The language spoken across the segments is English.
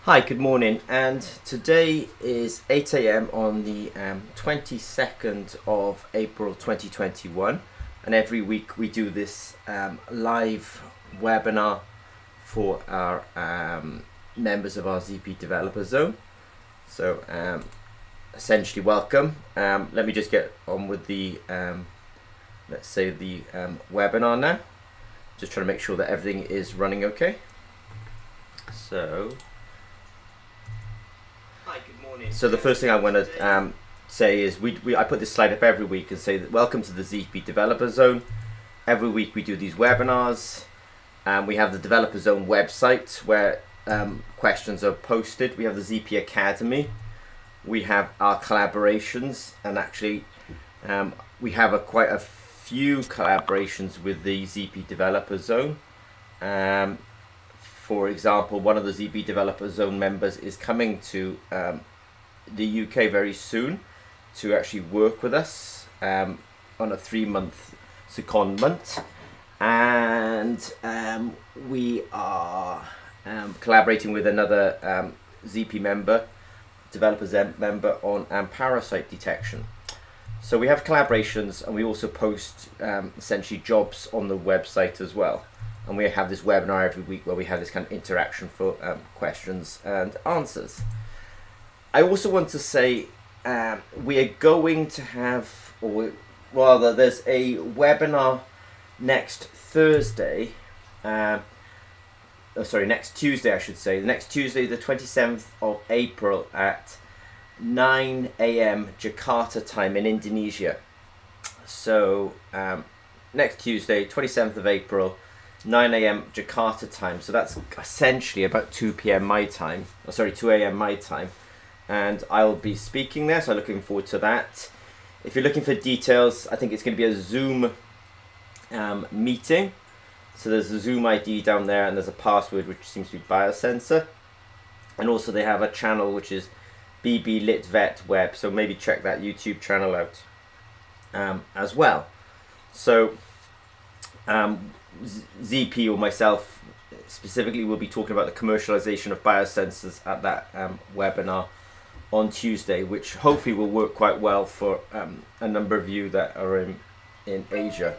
Hi, good morning, and today is 8 a.m. on the 22nd of April 2021, and every week we do this live webinar for our members of our ZP Developer Zone. So essentially welcome. Let me just get on with the let's say the webinar now. Just trying to make sure that everything is running okay. So the first thing I want to say is I put this slide up every week and say that welcome to the ZP Developer Zone. Every week we do these webinars. We have the Developer Zone website where questions are posted. We have the ZP Academy. We have our collaborations, and actually we have quite a few collaborations with the ZP Developer Zone. For example, one of the ZP Developer Zone members is coming to the UK very soon to actually work with us on a 3-month secondment, and we are collaborating with another ZP member, Developer member, on parasite detection. So we have collaborations, and we also post essentially jobs on the website as well. And we have this webinar every week where we have this kind of interaction for questions and answers. I also want to say we are going to have, or rather there's a webinar next Thursday, next Tuesday I should say, next Tuesday the 27th of April at 9 a.m. Jakarta time in Indonesia. So next Tuesday, 27th of April, 9 a.m. Jakarta time, so that's essentially about 2 p.m. my time, 2 a.m. my time, and I'll be speaking there, so I'm looking forward to that. If you're looking for details, I think it's going to be a Zoom meeting, so there's a Zoom ID down there, and there's a password which seems to be biosensor, and also they have a channel which is BB Lit Vet Web, so maybe check that YouTube channel out as well. So ZP or myself specifically will be talking about the commercialization of biosensors at that webinar on Tuesday, which hopefully will work quite well for a number of you that are in Asia.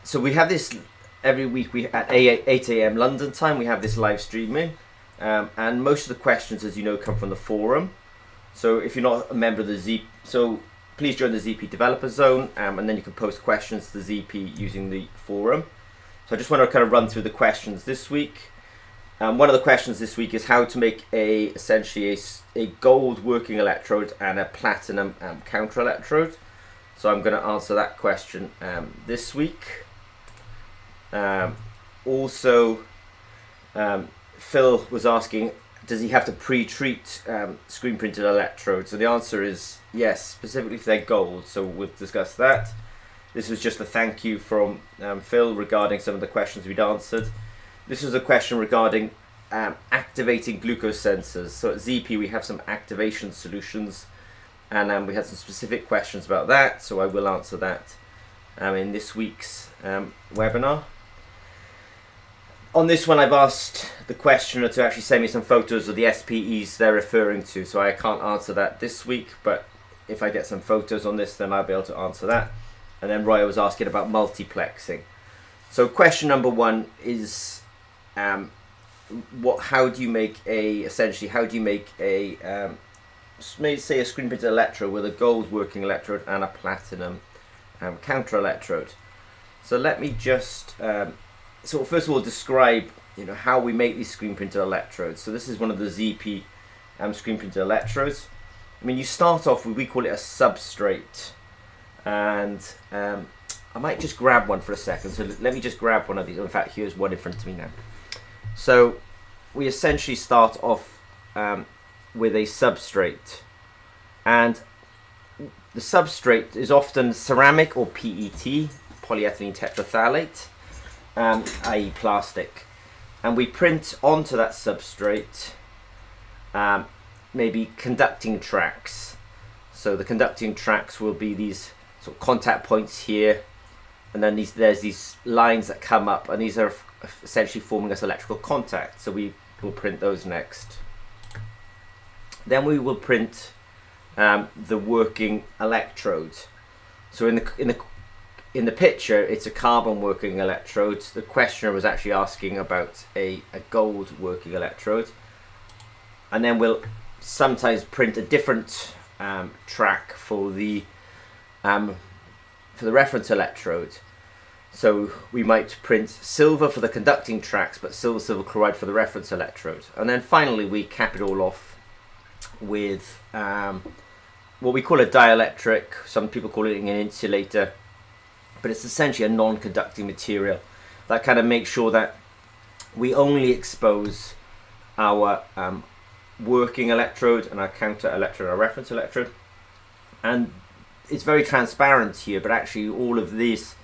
So we have this every week. We at 8 a.m. London time we have this live streaming, and most of the questions, as you know, come from the forum. So if you're not a member of the please join the ZP Developer Zone, and then you can post questions to the ZP using the forum. So I just want to kind of run through the questions this week. One of the questions this week is how to make essentially a gold working electrode and a platinum counter electrode. So I'm going to answer that question this week. Also, Phil was asking, does he have to pre-treat screen printed electrodes? So the answer is yes, specifically if they're gold. So we'll discuss that. This was just a thank you from Phil regarding some of the questions we'd answered. This was a question regarding activating glucose sensors. So at ZP we have some activation solutions, and we had some specific questions about that. So I will answer that in this week's webinar. On this one, I've asked the questioner to actually send me some photos of the SPEs they're referring to, so I can't answer that this week, but if I get some photos on this, then I'll be able to answer that. And then Roy was asking about multiplexing. So question number one is, how do you make a say a screen printed electrode with a gold working electrode and a platinum counter electrode? So let me just so first of all describe how we make these screen printed electrodes. So this is one of the ZP screen printed electrodes. I mean, you start off with, we call it a substrate, and I might just grab one for a second. So let me just grab one of these. In fact, here's one in front of me now. So we essentially start off with a substrate, and the substrate is often ceramic or PET, polyethylene tetraphthalate, i.e. plastic, and we print onto that substrate maybe conducting tracks. So the conducting tracks will be these sort of contact points here, and then there's these lines that come up, and these are essentially forming us electrical contact. So we will print those next. Then we will print the working electrode. So in the picture, it's a carbon working electrode. The questioner was actually asking about a gold working electrode. And then we'll sometimes print a different track for the reference electrode. So we might print silver for the conducting tracks, but silver chloride for the reference electrode. And then finally we cap it all off with what we call a dielectric. Some people call it an insulator, but it's essentially a non-conducting material that kind of makes sure that we only expose our working electrode and our counter electrode, our reference electrode. And it's very transparent here, but actually all of these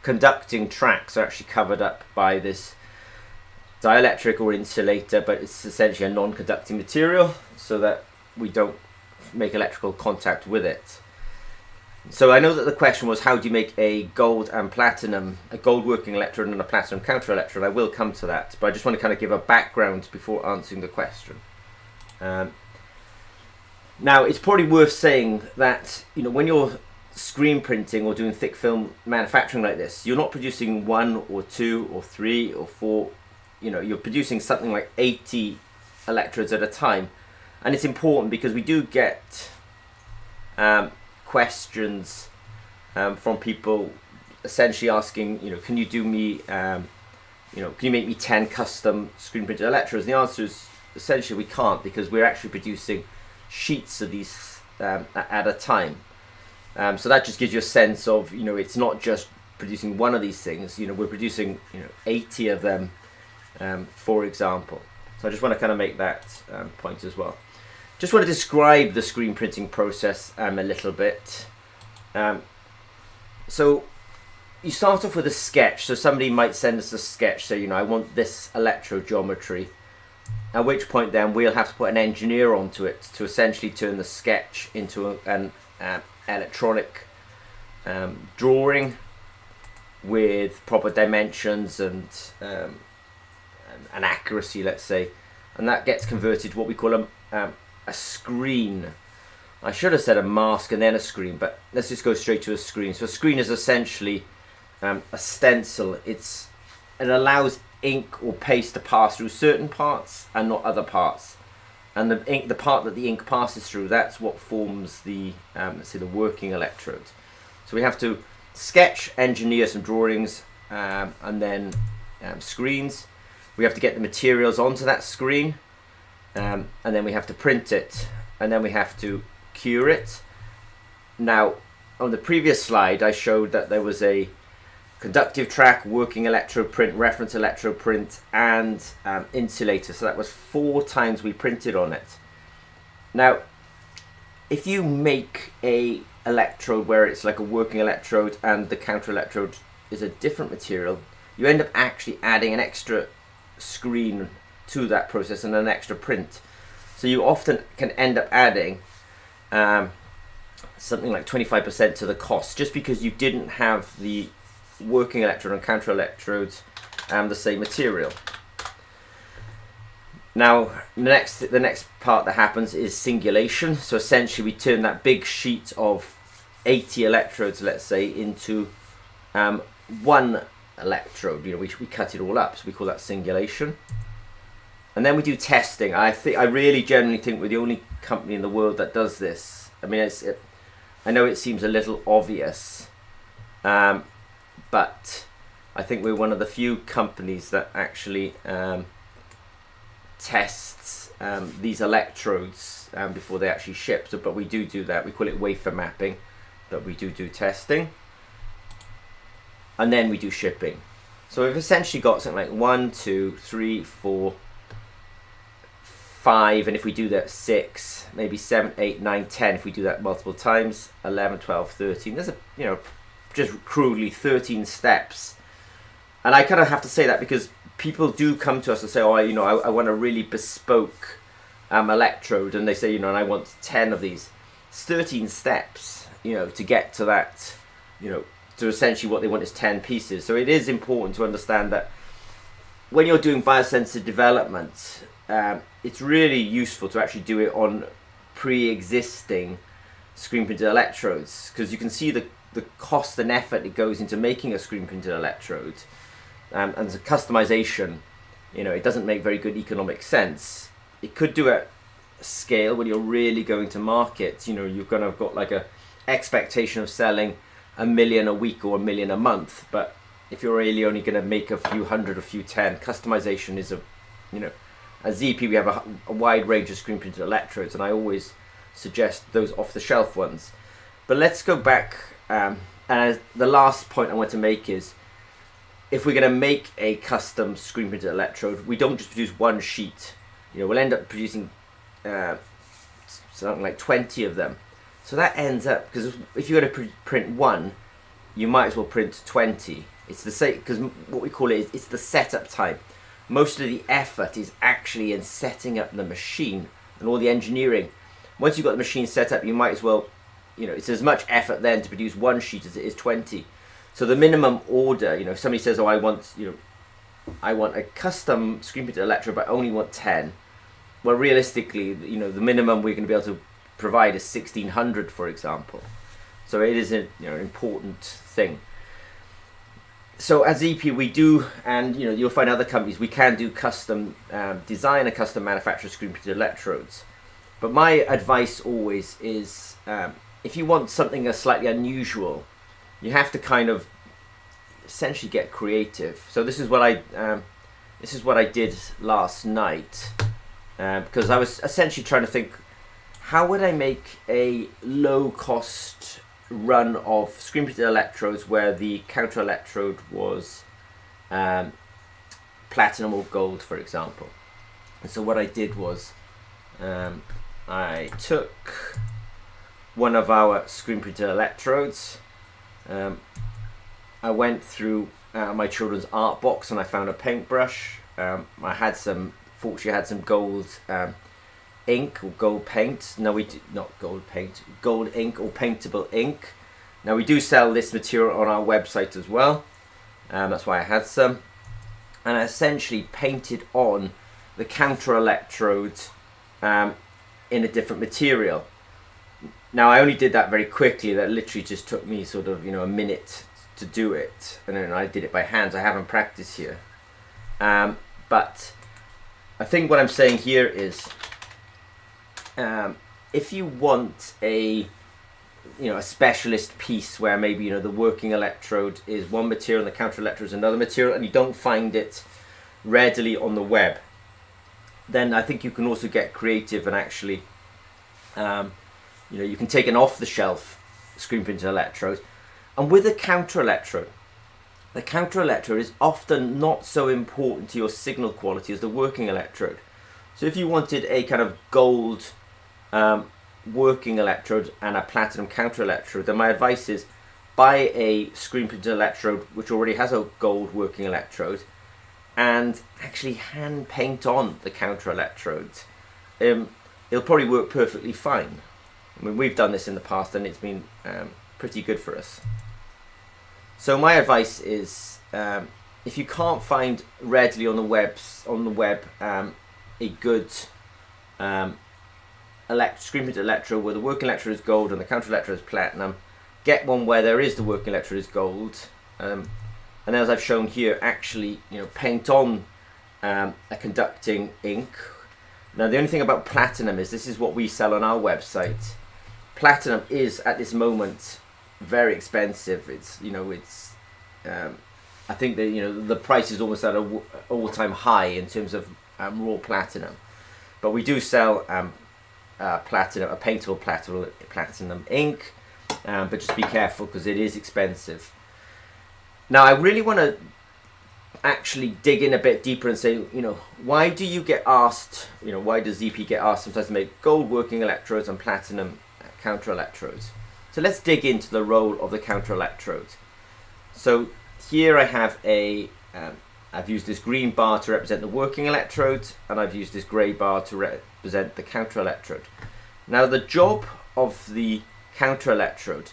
conducting tracks are actually covered up by this dielectric or insulator, but it's essentially a non-conducting material so that we don't make electrical contact with it. So I know that the question was, how do you make a gold and platinum, a gold working electrode and a platinum counter electrode? I will come to that, but I just want to kind of give a background before answering the question. Now it's probably worth saying that, you know, when you're screen printing or doing thick film manufacturing like this, you're not producing 1 or 2 or 3 or 4, you know, you're producing something like 80 electrodes at a time. And it's important because we do get questions from people essentially asking, you know, can you do me, you know, can you make me 10 custom screen printed electrodes? And the answer is essentially we can't, because we're actually producing sheets of these at a time. So that just gives you a sense of, you know, it's not just producing one of these things, you know, we're producing, you know, 80 of them, for example. So I just want to kind of make that point as well. Just want to describe the screen printing process a little bit. So you start off with a sketch. So somebody might send us a sketch, so, you know, I want this electrode geometry, at which point then we'll have to put an engineer onto it to essentially turn the sketch into an electronic drawing with proper dimensions and accuracy, let's say, and that gets converted to what we call a screen. I should have said a mask and then a screen, but let's just go straight to a screen. So a screen is essentially a stencil. It allows ink or paste to pass through certain parts and not other parts. And the part that the ink passes through, that's what forms the, let's say, the working electrode. So we have to sketch, engineer some drawings, and then screens. We have to get the materials onto that screen, and then we have to print it, and then we have to cure it. Now, on the previous slide, I showed that there was a conductive track, working electrode print, reference electrode print, and insulator. So that was 4 times we printed on it. Now, if you make a electrode where it's like a working electrode and the counter electrode is a different material, you end up actually adding an extra screen to that process and an extra print. So you often can end up adding something like 25% to the cost, just because you didn't have the working electrode and counter electrodes the same material. Now the next part that happens is singulation. So essentially we turn that big sheet of 80 electrodes, let's say, into one electrode. You know, we cut it all up, so we call that singulation. And then we do testing. I really genuinely think we're the only company in the world that does this. I mean, I know it seems a little obvious, but I think we're one of the few companies that actually tests these electrodes before they actually ship. So, but we do that. We call it wafer mapping, but we do testing, and then we do shipping. So we've essentially got something like 1, 2, 3, 4, 5, and if we do that 6, maybe 7, 8, 9, 10, if we do that multiple times, 11, 12, 13. There's just crudely 13 steps. And I kind of have to say that because people do come to us and say, oh, I want a really bespoke electrode, and they say, and I want 10 of these. It's 13 steps, to get to that, to essentially what they want is 10 pieces. So it is important to understand that when you're doing biosensor development, it's really useful to actually do it on pre-existing screen printed electrodes, because you can see the cost and effort it goes into making a screen printed electrode, and the customization, it doesn't make very good economic sense. It could do at scale when you're really going to market. You're going to have got like a expectation of selling 1 million a week or 1 million a month, but if you're really only going to make a few hundred, a few 10, customization is at ZP we have a wide range of screen printed electrodes, and I always suggest those off the shelf ones. But let's go back, and the last point I want to make is, if we're going to make a custom screen printed electrode, we don't just produce one sheet. We'll end up producing something like 20 of them. So that ends up, because if you're going to print one, you might as well print 20. It's the same, because what we call it is, it's the setup time. Most of the effort is actually in setting up the machine and all the engineering. Once you've got the machine set up, you might as well, it's as much effort then to produce one sheet as it is 20. So the minimum order, if somebody says, oh, I want a custom screen printed electrode, but I only want 10. Well, realistically, the minimum we're going to be able to provide is 1600, for example. So it is an important thing. So at ZP we do, and you'll find other companies, we can do custom design and custom manufacture screen printed electrodes. But my advice always is, if you want something that's slightly unusual, you have to kind of essentially get creative. So this is what I did last night, because I was essentially trying to think, how would I make a low cost run of screen printed electrodes where the counter electrode was platinum or gold, for example. And so what I did was, I took one of our screen printed electrodes. I went through my children's art box and I found a paintbrush. I had fortunately I had some gold ink or gold paint. No, we do not gold paint, gold ink or paintable ink. Now we do sell this material on our website as well. That's why I had some. And I essentially painted on the counter electrode in a different material. Now I only did that very quickly. That literally just took me sort of a minute to do it, and then I did it by hand. I haven't practiced here, but I think what I'm saying here is, if you want a specialist piece where maybe the working electrode is one material and the counter electrode is another material, and you don't find it readily on the web, then I think you can also get creative and actually you can take an off-the-shelf screen printed electrode. And with a counter electrode, the counter electrode is often not so important to your signal quality as the working electrode. So if you wanted a kind of gold working electrode and a platinum counter electrode, then my advice is buy a screen printed electrode which already has a gold working electrode and actually hand paint on the counter electrode. It'll probably work perfectly fine. I mean, we've done this in the past and it's been pretty good for us. So my advice is, if you can't find readily on the web a good screen printed electrode where the working electrode is gold and the counter electrode is platinum, get one where there is the working electrode is gold, and as I've shown here, actually paint on a conducting ink. Now the only thing about platinum is, this is what we sell on our website. Platinum is at this moment very expensive. It's I think that the price is almost at an all-time high in terms of raw platinum, but we do sell platinum, a paintable platinum ink, but just be careful because it is expensive. Now I really want to actually dig in a bit deeper and say, why do you get asked, why does ZP get asked sometimes to make gold working electrodes and platinum counter electrodes? So let's dig into the role of the counter electrode. So here I have I've used this green bar to represent the working electrode, and I've used this grey bar to represent the counter electrode. Now the job of the counter electrode,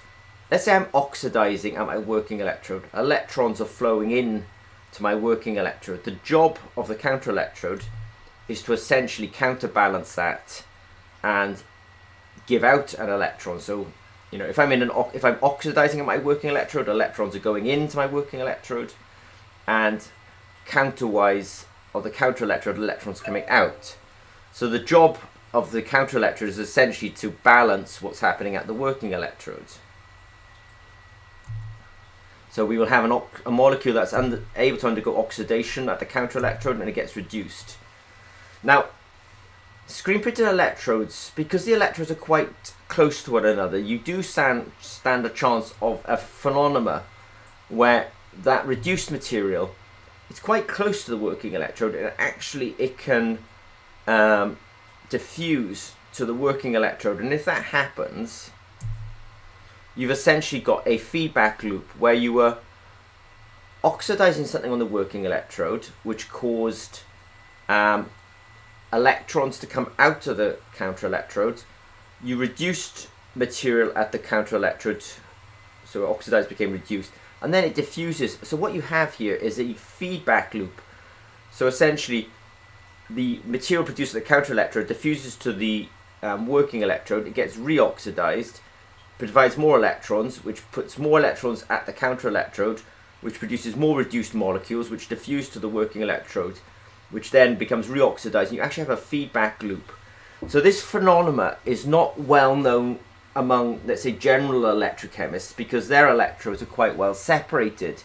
let's say I'm oxidizing at my working electrode. Electrons are flowing in to my working electrode. The job of the counter electrode is to essentially counterbalance that and give out an electron. So, you know, if I'm oxidizing at my working electrode, electrons are going into my working electrode, and counterwise, of the counter electrode, electrons coming out. So the job of the counter electrode is essentially to balance what's happening at the working electrode. So we will have a molecule that's able to undergo oxidation at the counter electrode, and it gets reduced. Now, screen printed electrodes, because the electrodes are quite close to one another, you do stand a chance of a phenomenon where that reduced material is quite close to the working electrode, and actually it can diffuse to the working electrode. And if that happens, you've essentially got a feedback loop where you were oxidizing something on the working electrode, which caused electrons to come out of the counter electrode. You reduced material at the counter electrode, so oxidized became reduced, and then it diffuses. So what you have here is a feedback loop. So essentially, the material produced at the counter electrode diffuses to the working electrode. It gets reoxidized, provides more electrons, which puts more electrons at the counter electrode, which produces more reduced molecules, which diffuse to the working electrode, which then becomes reoxidized. You actually have a feedback loop. So this phenomenon is not well known among, let's say, general electrochemists, because their electrodes are quite well separated.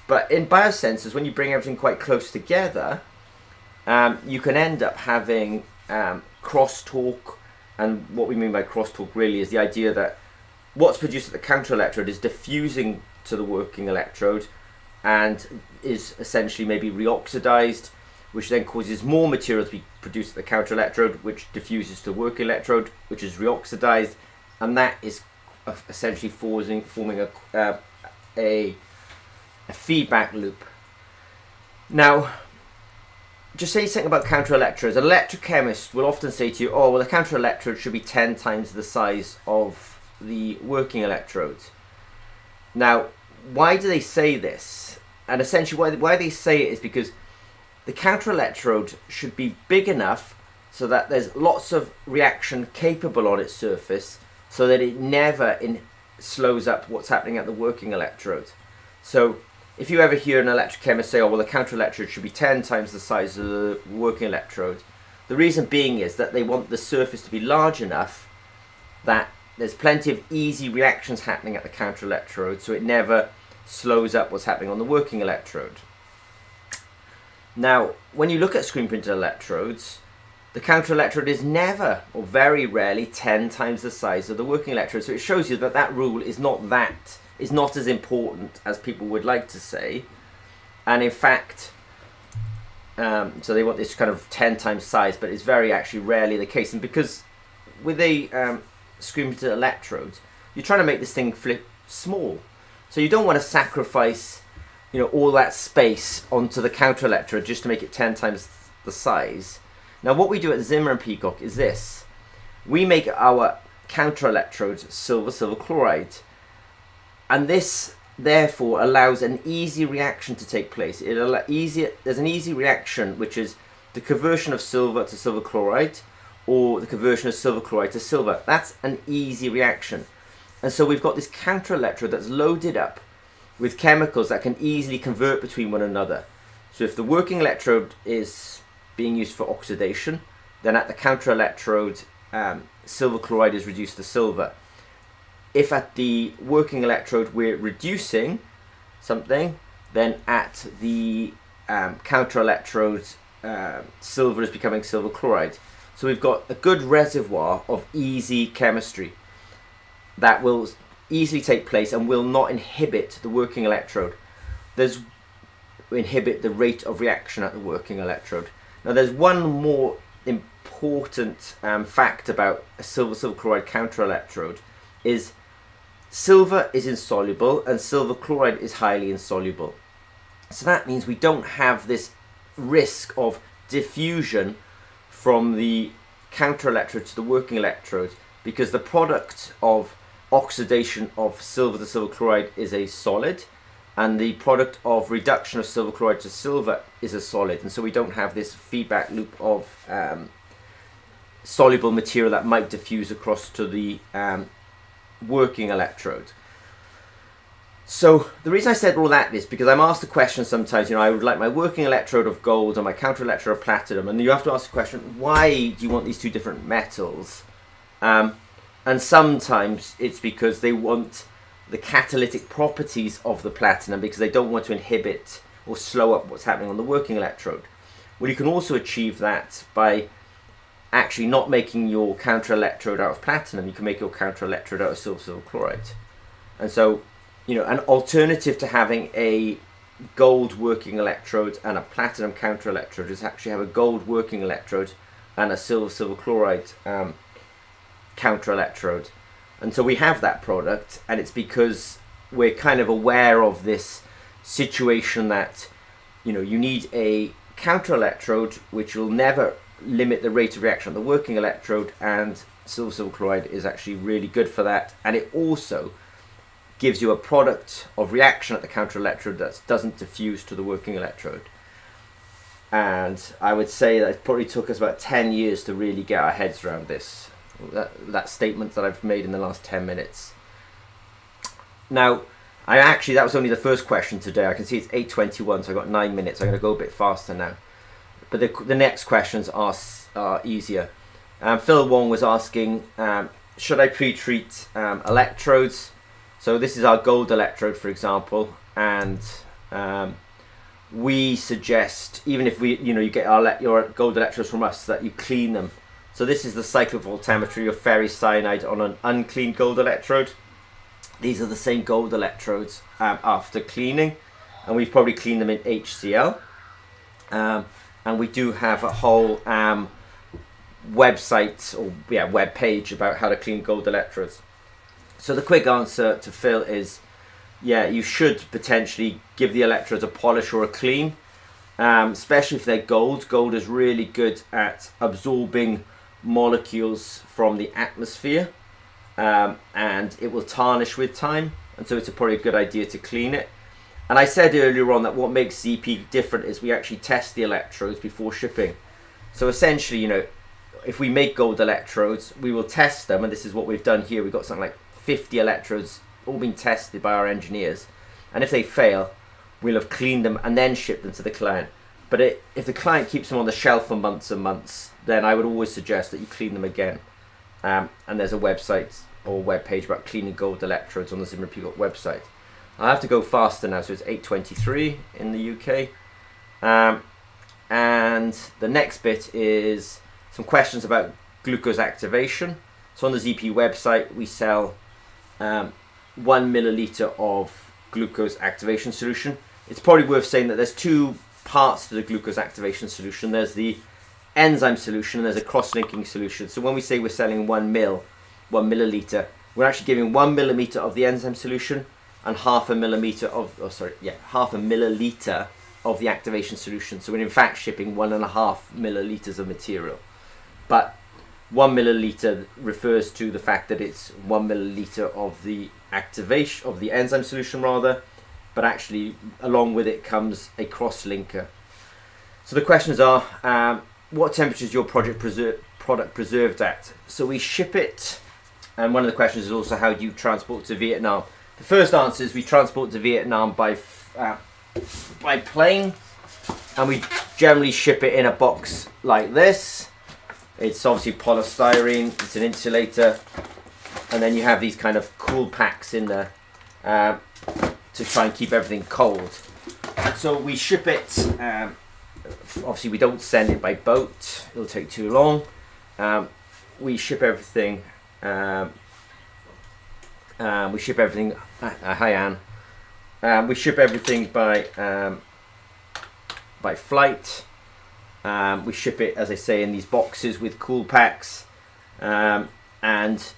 But in biosensors, when you bring everything quite close together, you can end up having crosstalk. And what we mean by crosstalk really is the idea that what's produced at the counter electrode is diffusing to the working electrode and is essentially maybe reoxidized, which then causes more material to be produced at the counter electrode, which diffuses to the working electrode, which is reoxidized, and that is essentially forming a feedback loop. Now, just say something about counter electrodes. An electrochemist will often say to you, oh, well, the counter electrode should be 10 times the size of the working electrode. Now, why do they say this? And essentially why they say it is because the counter electrode should be big enough so that there's lots of reaction capable on its surface, so that it never slows up what's happening at the working electrode. So if you ever hear an electrochemist say, oh, well, the counter electrode should be 10 times the size of the working electrode, the reason being is that they want the surface to be large enough that there's plenty of easy reactions happening at the counter electrode, so it never slows up what's happening on the working electrode. Now, when you look at screen printed electrodes, the counter electrode is never, or very rarely, 10 times the size of the working electrode. So it shows you that that rule is not as important as people would like to say. And in fact, so they want this kind of 10 times size, but it's very actually rarely the case. And because with a screen printed electrode, you're trying to make this thing flip small. So you don't want to sacrifice, you know, all that space onto the counter electrode just to make it 10 times the size. Now what we do at Zimmer and Peacock is this. We make our counter electrodes silver chloride. And this therefore allows an easy reaction to take place. There's an easy reaction, which is the conversion of silver to silver chloride, or the conversion of silver chloride to silver. That's an easy reaction. And so we've got this counter electrode that's loaded up with chemicals that can easily convert between one another. So if the working electrode is being used for oxidation, then at the counter electrode, silver chloride is reduced to silver. If at the working electrode we're reducing something, then at the counter electrode, silver is becoming silver chloride. So we've got a good reservoir of easy chemistry that will easily take place and will not inhibit the working electrode. Inhibit the rate of reaction at the working electrode. Now there's one more important fact about a silver chloride counter electrode is silver is insoluble and silver chloride is highly insoluble. So that means we don't have this risk of diffusion from the counter electrode to the working electrode, because the product of oxidation of silver to silver chloride is a solid, and the product of reduction of silver chloride to silver is a solid, and so we don't have this feedback loop of soluble material that might diffuse across to the working electrode. So the reason I said all that is because I'm asked the question sometimes, I would like my working electrode of gold and my counter electrode of platinum, and you have to ask the question, why do you want these two different metals? And sometimes it's because they want the catalytic properties of the platinum because they don't want to inhibit or slow up what's happening on the working electrode. Well, you can also achieve that by actually not making your counter electrode out of platinum. You can make your counter electrode out of silver chloride. And so, an alternative to having a gold working electrode and a platinum counter electrode is actually have a gold working electrode and a silver chloride counter electrode. And so we have that product, and it's because we're kind of aware of this situation that you need a counter electrode which will never limit the rate of reaction of the working electrode, and silver chloride is actually really good for that, and it also gives you a product of reaction at the counter electrode that doesn't diffuse to the working electrode. And I would say that it probably took us about 10 years to really get our heads around this, that statement that I've made in the last 10 minutes. Now, that was only the first question today. I can see it's 8:21, so I've got 9 minutes. I'm going to go a bit faster now. But the next questions are easier. Phil Wong was asking, should I pre-treat electrodes? So this is our gold electrode, for example, and we suggest, even if you get your gold electrodes from us, that you clean them. So this is the cyclovoltammetry of ferricyanide on an uncleaned gold electrode. These are the same gold electrodes after cleaning, and we've probably cleaned them in HCl. And we do have a whole website or web page about how to clean gold electrodes. So the quick answer to Phil is, you should potentially give the electrodes a polish or a clean, especially if they're gold. Gold is really good at absorbing molecules from the atmosphere, and it will tarnish with time, and so it's probably a good idea to clean it. And I said earlier on that what makes ZP different is we actually test the electrodes before shipping. So essentially, if we make gold electrodes, we will test them, and this is what we've done here. We've got something like 50 electrodes all being tested by our engineers, and if they fail, we'll have cleaned them and then shipped them to the client. But if the client keeps them on the shelf for months and months, then I would always suggest that you clean them again. And there's a website or web page about cleaning gold electrodes on the Zimmer Pigott website. I have to go faster now, so it's 8:23 in the UK. And the next bit is some questions about glucose activation. So on the ZP website, we sell 1 milliliter of glucose activation solution. It's probably worth saying that there's two parts to the glucose activation solution. There's the enzyme solution and there's a cross-linking solution. So when we say we're selling 1 milliliter, we're actually giving 1 millimeter of the enzyme solution and half a milliliter of the activation solution. So we're in fact shipping 1.5 milliliters of material. But 1 milliliter refers to the fact that it's 1 milliliter of the activation of the enzyme solution rather, but actually along with it comes a cross-linker. So the questions are, what temperature is your product preserved at? So we ship it, and one of the questions is also, how do you transport to Vietnam? The first answer is we transport to Vietnam by plane, and we generally ship it in a box like this. It's obviously polystyrene, it's an insulator, and then you have these kind of cool packs in there to try and keep everything cold. So we ship it, obviously we don't send it by boat, it'll take too long. We ship everything, hi Anne. We ship everything by flight. We ship it, as I say, in these boxes with cool packs, and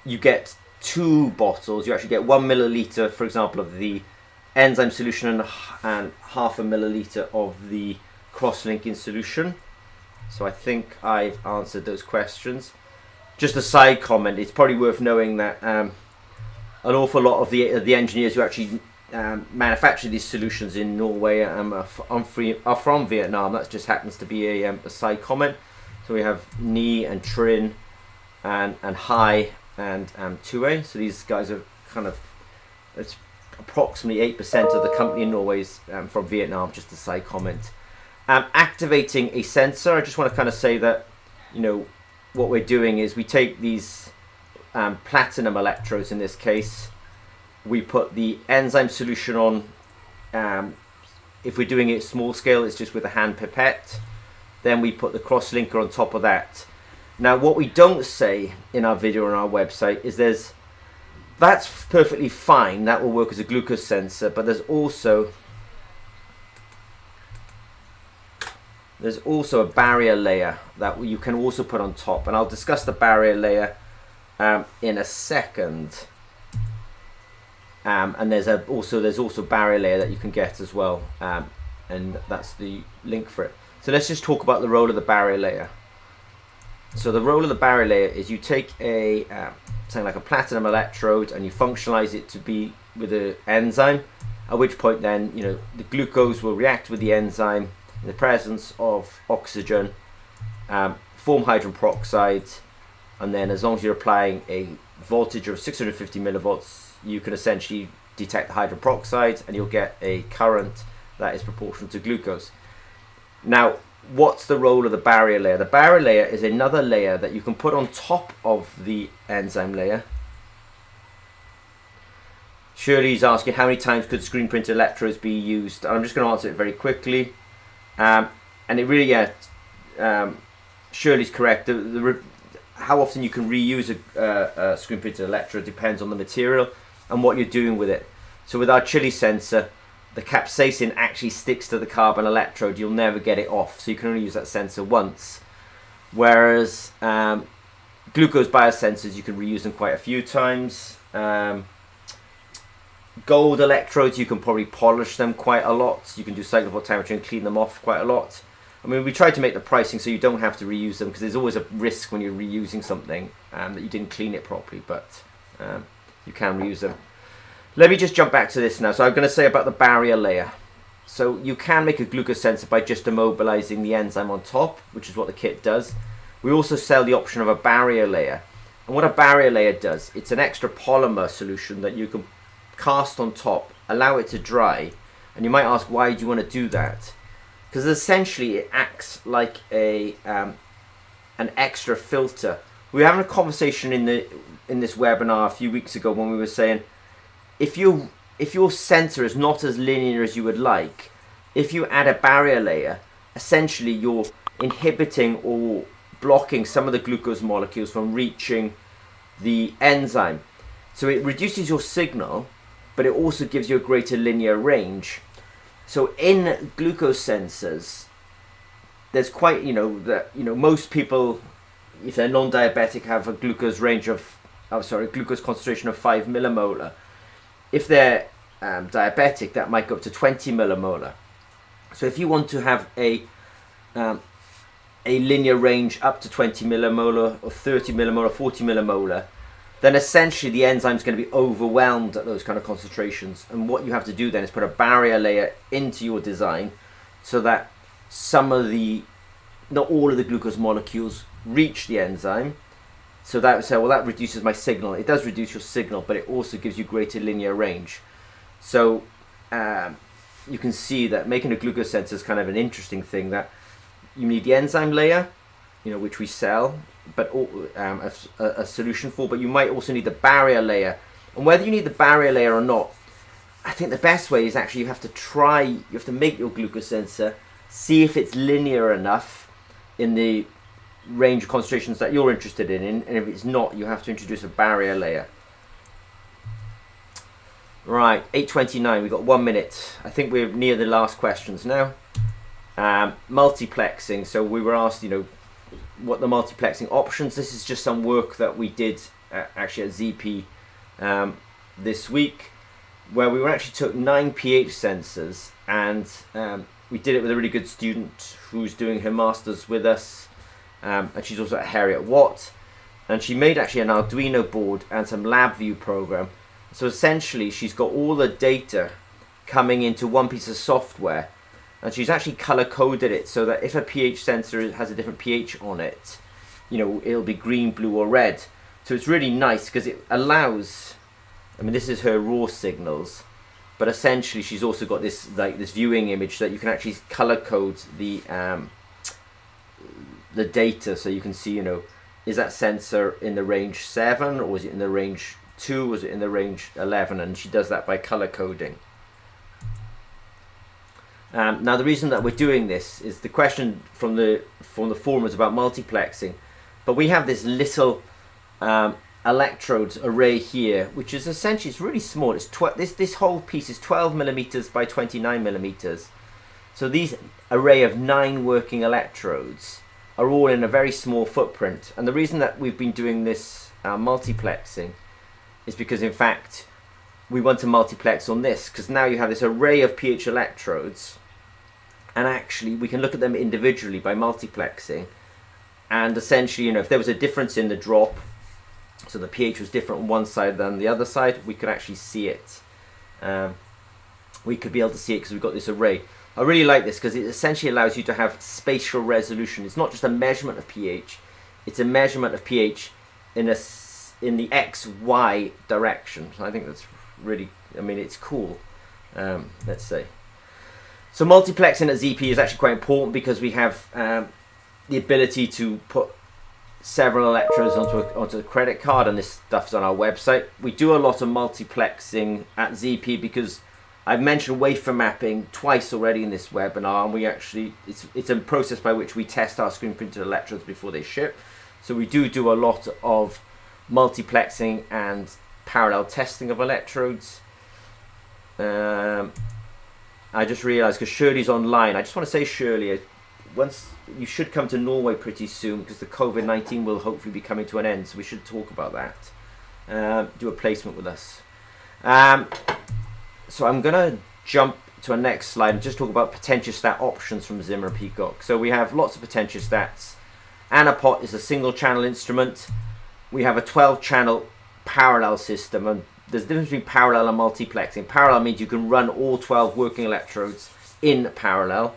you get 2 bottles. You actually get 1 milliliter, for example, of the enzyme solution and half a milliliter of the cross-linking solution. So I think I've answered those questions. Just a side comment, it's probably worth knowing that an awful lot of the engineers who actually manufacture these solutions in Norway are from Vietnam. That just happens to be a side comment. So we have Ni and Trin and Hai and 2A. So these guys are kind of, it's approximately 8% of the company in Norway is from Vietnam, just a side comment. Activating a sensor, I just want to kind of say that, what we're doing is we take these platinum electrodes in this case, we put the enzyme solution on. If we're doing it small scale, it's just with a hand pipette. Then we put the cross-linker on top of that. Now, what we don't say in our video on our website is that's perfectly fine. That will work as a glucose sensor, but there's also a barrier layer that you can also put on top, and I'll discuss the barrier layer in a second. And there's also barrier layer that you can get as well, and that's the link for it. So let's just talk about the role of the barrier layer. So the role of the barrier layer is you take something like a platinum electrode and you functionalize it to be with an enzyme, at which point then the glucose will react with the enzyme in the presence of oxygen, form hydrogen peroxide, and then as long as you're applying a voltage of 650 millivolts, you can essentially detect the hydrogen peroxide and you'll get a current that is proportional to glucose. Now, what's the role of the barrier layer? The barrier layer is another layer that you can put on top of the enzyme layer. Shirley's asking how many times could screen printed electrodes be used? I'm just going to answer it very quickly. And it really, Shirley's correct. How often you can reuse a screen printed electrode depends on the material and what you're doing with it. So with our chili sensor, the capsaicin actually sticks to the carbon electrode. You'll never get it off, so you can only use that sensor once. Whereas glucose biosensors, you can reuse them quite a few times. Gold electrodes, you can probably polish them quite a lot. You can do cycle voltammetry and clean them off quite a lot. I mean, we tried to make the pricing so you don't have to reuse them, because there's always a risk when you're reusing something that you didn't clean it properly, but you can reuse them. Let me just jump back to this now. So I'm going to say about the barrier layer. So you can make a glucose sensor by just immobilizing the enzyme on top, which is what the kit does. We also sell the option of a barrier layer. And what a barrier layer does, it's an extra polymer solution that you can cast on top, allow it to dry. And you might ask, why do you want to do that? Because essentially it acts like an extra filter. We were having a conversation in this webinar a few weeks ago when we were saying, if your sensor is not as linear as you would like, if you add a barrier layer, essentially you're inhibiting or blocking some of the glucose molecules from reaching the enzyme. So it reduces your signal, but it also gives you a greater linear range. So in glucose sensors, there's quite, most people, if they're non-diabetic, have a glucose concentration of 5 millimolar. If they're diabetic, that might go up to 20 millimolar. So if you want to have a linear range up to 20 millimolar or 30 millimolar, 40 millimolar, then essentially the enzyme is going to be overwhelmed at those kind of concentrations. And what you have to do then is put a barrier layer into your design so that not all of the glucose molecules reach the enzyme. So that would say, well, that reduces my signal. It does reduce your signal, but it also gives you greater linear range. So you can see that making a glucose sensor is kind of an interesting thing, that you need the enzyme layer, which we sell, but a solution for, but you might also need the barrier layer. And whether you need the barrier layer or not, I think the best way is actually you have to make your glucose sensor, see if it's linear enough in the range of concentrations that you're interested in, and if it's not, you have to introduce a barrier layer. Right, 8:29, we've got 1 minute. I think we're near the last questions now. Multiplexing, so we were asked, what the multiplexing options. This is just some work that we did actually at ZP this week, where we actually took 9 pH sensors, and we did it with a really good student who's doing her master's with us. And she's also at Harriet Watt, and she made actually an Arduino board and some LabVIEW program. So essentially she's got all the data coming into one piece of software, and she's actually color coded it so that if a pH sensor has a different pH on it, you know, it'll be green, blue or red. So it's really nice because it allows, I mean, this is her raw signals, but essentially she's also got this like this viewing image that you can actually color code the data, so you can see, you know, is that sensor in the range 7 or is it in the range 2, or is it in the range 11, and she does that by color coding. Now the reason that we're doing this is the question from the forum is about multiplexing, but we have this little electrodes array here, which is essentially, it's really small. It's this whole piece is 12 millimeters by 29 millimeters. So these array of 9 working electrodes are all in a very small footprint, and the reason that we've been doing this multiplexing is because in fact we want to multiplex on this, because now you have this array of pH electrodes, and actually we can look at them individually by multiplexing, and essentially, you know, if there was a difference in the drop, so the pH was different on one side than the other side, we could actually see it. We could be able to see it because we've got this array. I really like this because it essentially allows you to have spatial resolution. It's not just a measurement of pH, it's a measurement of pH in the XY direction. So I think that's really, I mean, it's cool, let's say. So multiplexing at ZP is actually quite important because we have the ability to put several electrodes onto a credit card, and this stuff's on our website. We do a lot of multiplexing at ZP because I've mentioned wafer mapping twice already in this webinar, and we actually, it's a process by which we test our screen printed electrodes before they ship. So we do a lot of multiplexing and parallel testing of electrodes. I just realized, because Shirley's online, I just want to say, Shirley, once you should come to Norway pretty soon, because the COVID-19 will hopefully be coming to an end, so we should talk about that. Do a placement with us. So I'm going to jump to a next slide and just talk about potentiostat options from Zimmer Peacock. So we have lots of potentiostats. Anapot is a single channel instrument. We have a 12 channel parallel system, and there's a difference between parallel and multiplexing. Parallel means you can run all 12 working electrodes in parallel.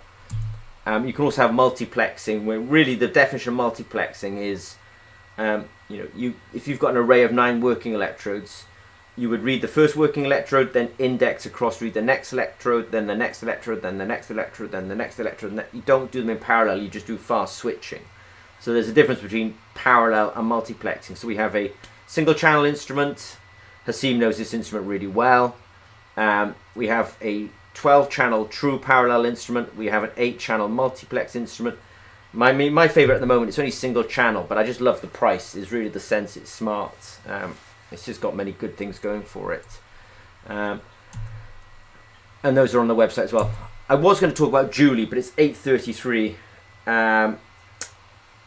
You can also have multiplexing, where really the definition of multiplexing is, you know, if you've got an array of 9 working electrodes, you would read the first working electrode, then index across, read the next electrode, then the next electrode, then the next electrode, then the next electrode. And you don't do them in parallel, you just do fast switching. So there's a difference between parallel and multiplexing. So we have a single channel instrument. Hasim knows this instrument really well. We have a 12 channel true parallel instrument. We have an 8 channel multiplex instrument. My favorite at the moment, it's only single channel, but I just love the price. Is really the sense, it's smart. It's just got many good things going for it. And those are on the website as well. I was going to talk about Julie, but it's 8:33.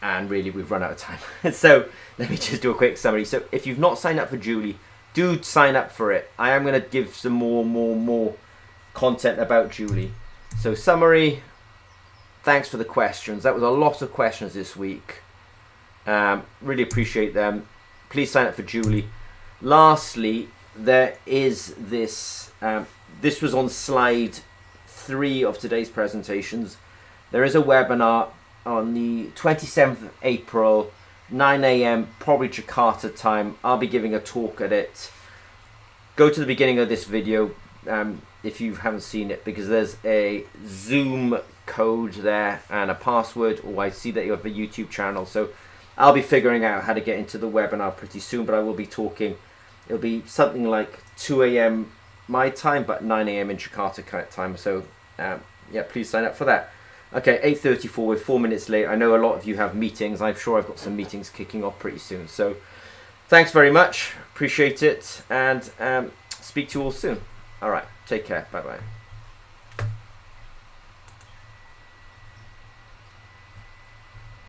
And really we've run out of time. So let me just do a quick summary. So if you've not signed up for Julie, do sign up for it. I am going to give some more content about Julie. So summary, thanks for the questions. That was a lot of questions this week. Really appreciate them. Please sign up for Julie. Lastly, there is this, this was on slide 3 of today's presentations. There is a webinar on the 27th of April, 9 AM, probably Jakarta time. I'll be giving a talk at it. Go to the beginning of this video if you haven't seen it, because there's a Zoom code there and a password, or I see that you have a YouTube channel. So I'll be figuring out how to get into the webinar pretty soon, but I will be talking. It'll be something like 2 AM my time, but 9 AM in Jakarta time. So yeah, please sign up for that. Okay, 8:34, we're 4 minutes late. I know a lot of you have meetings. I'm sure I've got some meetings kicking off pretty soon. So thanks very much. Appreciate it. And speak to you all soon. All right, take care. Bye-bye.